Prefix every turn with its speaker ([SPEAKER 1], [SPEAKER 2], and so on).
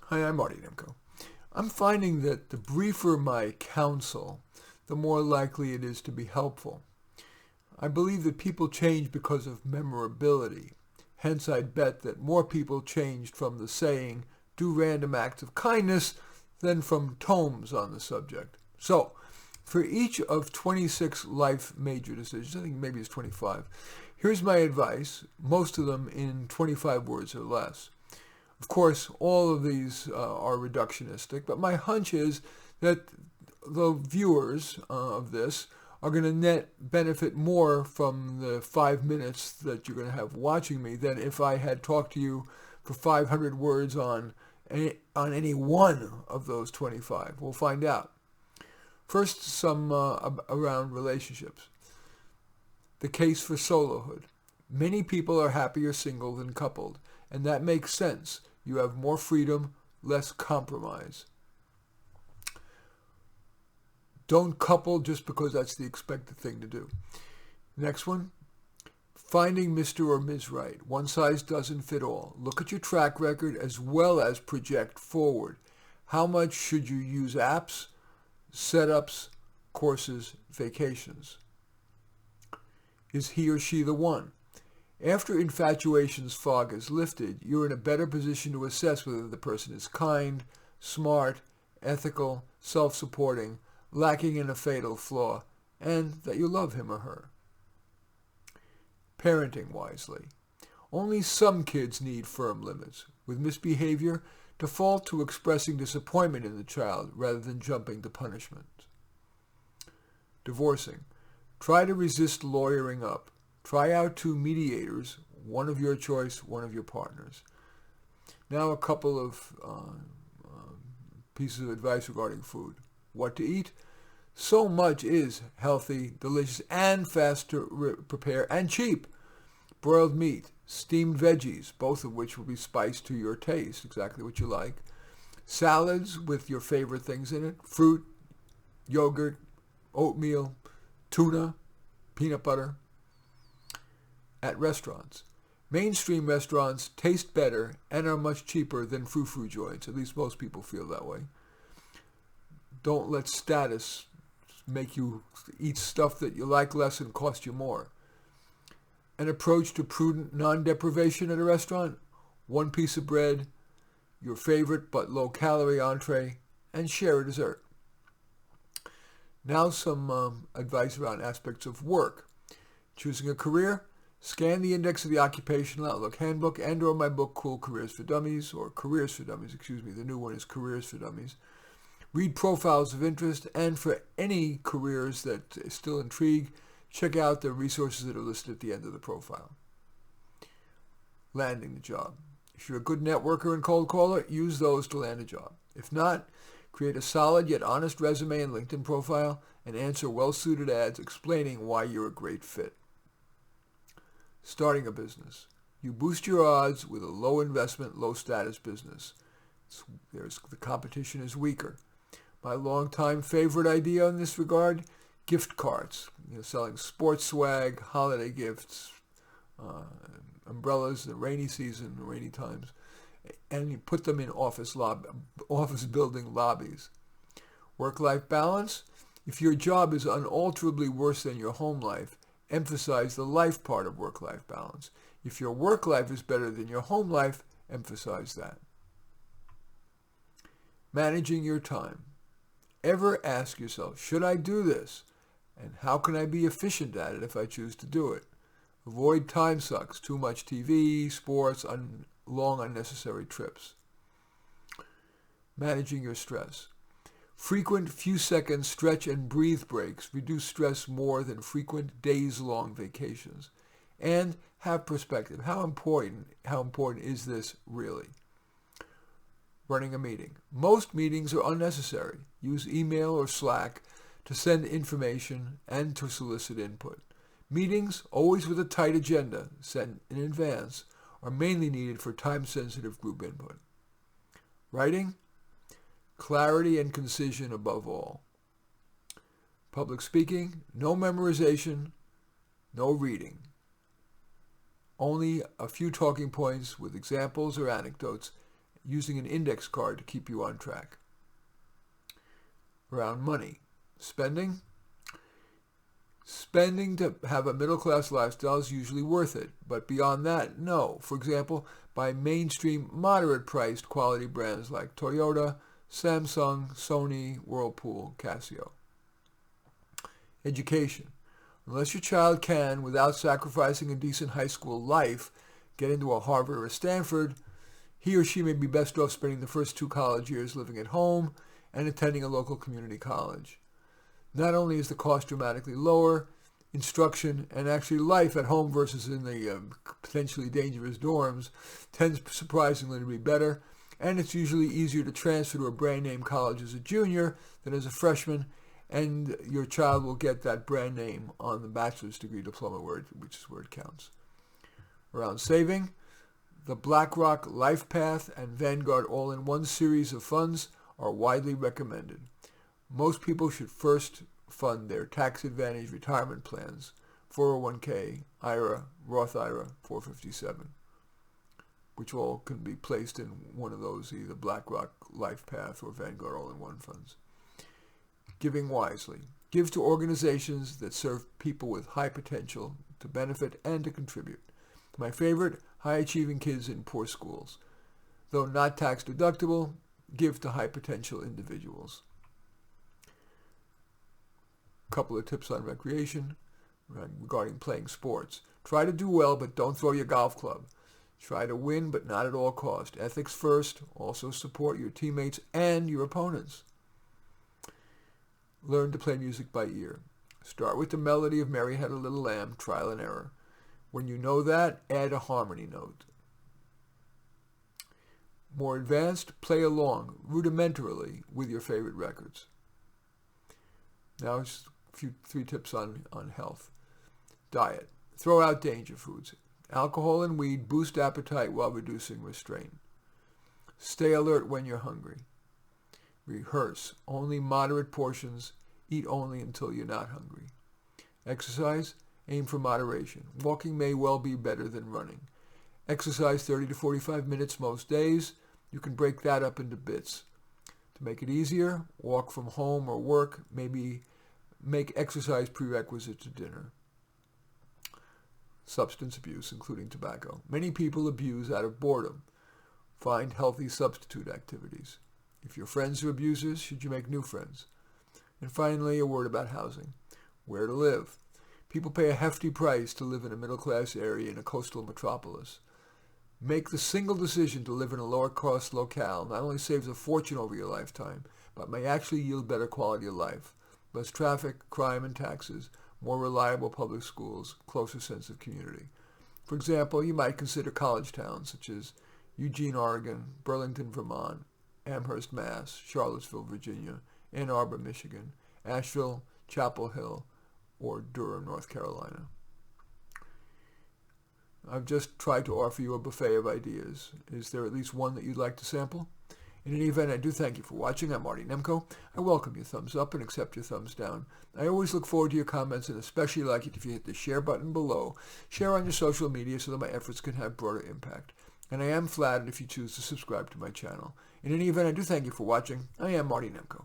[SPEAKER 1] Hi, I'm Marty Nemko. I'm finding that the briefer my counsel, the more likely it is to be helpful. I believe that people change because of memorability. Hence, I'd bet that more people changed from the saying, do random acts of kindness, than from tomes on the subject. So, for each of 26 life major decisions, I think maybe it's 25, here's my advice, most of them in 25 words or less. Of course, all of these are reductionistic, but my hunch is that the viewers of this are going to net benefit more from the 5 minutes that you're going to have watching me than if I had talked to you for 500 words on any one of those 25. We'll find out. First, some around relationships. The case for solohood. Many people are happier single than coupled, and that makes sense. You have more freedom, less compromise. Don't couple just because that's the expected thing to do. Next one, finding Mr. or Ms. Right. One size doesn't fit all. Look at your track record as well as project forward. How much should you use apps, setups, courses, vacations? Is he or she the one? After infatuation's fog is lifted, you're in a better position to assess whether the person is kind, smart, ethical, self-supporting, lacking in a fatal flaw, and that you love him or her. Parenting wisely. Only some kids need firm limits. With misbehavior, default to expressing disappointment in the child rather than jumping to punishment. Divorcing. Try to resist lawyering up. Try out 2 mediators, one of your choice, one of your partners. Now a couple of pieces of advice regarding food. What to eat? So much is healthy, delicious, and fast to prepare, and cheap. Broiled meat, steamed veggies, both of which will be spiced to your taste, exactly what you like. Salads with your favorite things in it, fruit, yogurt, oatmeal, tuna, peanut butter. At restaurants. Mainstream restaurants taste better and are much cheaper than frou-frou joints. At least most people feel that way. Don't let status make you eat stuff that you like less and cost you more. An approach to prudent non-deprivation at a restaurant: 1 piece of bread, your favorite but low-calorie entree, and share a dessert. Now some advice around aspects of work. Choosing a career? Scan the index of the Occupational Outlook Handbook and or my book, Cool Careers for Dummies, or Careers for Dummies, the new one is Careers for Dummies. Read profiles of interest, and for any careers that still intrigue, check out the resources that are listed at the end of the profile. Landing the job. If you're a good networker and cold caller, use those to land a job. If not, create a solid yet honest resume and LinkedIn profile and answer well-suited ads explaining why you're a great fit. Starting a business. You boost your odds with a low investment, low status business. The competition is weaker. My longtime favorite idea in this regard, gift cards. Selling sports swag, holiday gifts, umbrellas, the rainy season, the rainy times. And you put them in office building lobbies. Work-life balance. If your job is unalterably worse than your home life, emphasize the life part of work-life balance. If your work life is better than your home life, emphasize that. Managing your time. Ever ask yourself, should I do this? And how can I be efficient at it if I choose to do it? Avoid time sucks, too much TV, sports, long unnecessary trips. Managing your stress. Frequent few-second stretch and breathe breaks reduce stress more than frequent days-long vacations. And have perspective. How important is this really? Running a meeting. Most meetings are unnecessary. Use email or Slack to send information and to solicit input. Meetings, always with a tight agenda, sent in advance, are mainly needed for time-sensitive group input. Writing? Clarity and concision above all. Public speaking, no memorization, no reading. Only a few talking points with examples or anecdotes, using an index card to keep you on track. Around money. Spending. Spending to have a middle-class lifestyle is usually worth it, but beyond that, no. For example, buy mainstream, moderate-priced quality brands like Toyota, Samsung, Sony, Whirlpool, Casio. Education. Unless your child can, without sacrificing a decent high school life, get into a Harvard or a Stanford, he or she may be best off spending the first 2 college years living at home and attending a local community college. Not only is the cost dramatically lower, instruction and actually life at home versus in the potentially dangerous dorms tends surprisingly to be better, and it's usually easier to transfer to a brand name college as a junior than as a freshman, and your child will get that brand name on the bachelor's degree diploma, which is where it counts. Around saving, the BlackRock LifePath and Vanguard All-in-One series of funds are widely recommended. Most people should first fund their tax-advantaged retirement plans, 401k, IRA, Roth IRA, 457, which all can be placed in one of those, either BlackRock LifePath or Vanguard All-in-One funds. Giving wisely. Give to organizations that serve people with high potential to benefit and to contribute. My favorite, high-achieving kids in poor schools. Though not tax-deductible, give to high-potential individuals. A couple of tips on recreation regarding playing sports. Try to do well, but don't throw your golf club. Try to win, but not at all cost. Ethics first. Also support your teammates and your opponents. Learn to play music by ear. Start with the melody of Mary Had a Little Lamb, trial and error. When you know that, add a harmony note. More advanced, play along rudimentarily with your favorite records. Now just three tips on health. Diet. Throw out danger foods. Alcohol and weed boost appetite while reducing restraint. Stay alert when you're hungry. Rehearse. Only moderate portions. Eat only until you're not hungry. Exercise. Aim for moderation. Walking may well be better than running. Exercise 30 to 45 minutes most days. You can break that up into bits. To make it easier, walk from home or work. Maybe make exercise prerequisite to dinner. Substance abuse, including tobacco. Many people abuse out of boredom. Find healthy substitute activities. If your friends are abusers, should you make new friends? And finally, a word about housing. Where to live. People pay a hefty price to live in a middle-class area in a coastal metropolis. Make the single decision to live in a lower-cost locale not only saves a fortune over your lifetime, but may actually yield better quality of life. Less traffic, crime, and taxes, more reliable public schools, closer sense of community. For example, you might consider college towns such as Eugene, Oregon, Burlington, Vermont, Amherst, Mass., Charlottesville, Virginia, Ann Arbor, Michigan, Asheville, Chapel Hill, or Durham, North Carolina. I've just tried to offer you a buffet of ideas. Is there at least one that you'd like to sample? In any event, I do thank you for watching. I'm Marty Nemko. I welcome your thumbs up and accept your thumbs down. I always look forward to your comments and especially like it if you hit the share button below. Share on your social media so that my efforts can have broader impact. And I am flattered if you choose to subscribe to my channel. In any event, I do thank you for watching. I am Marty Nemko.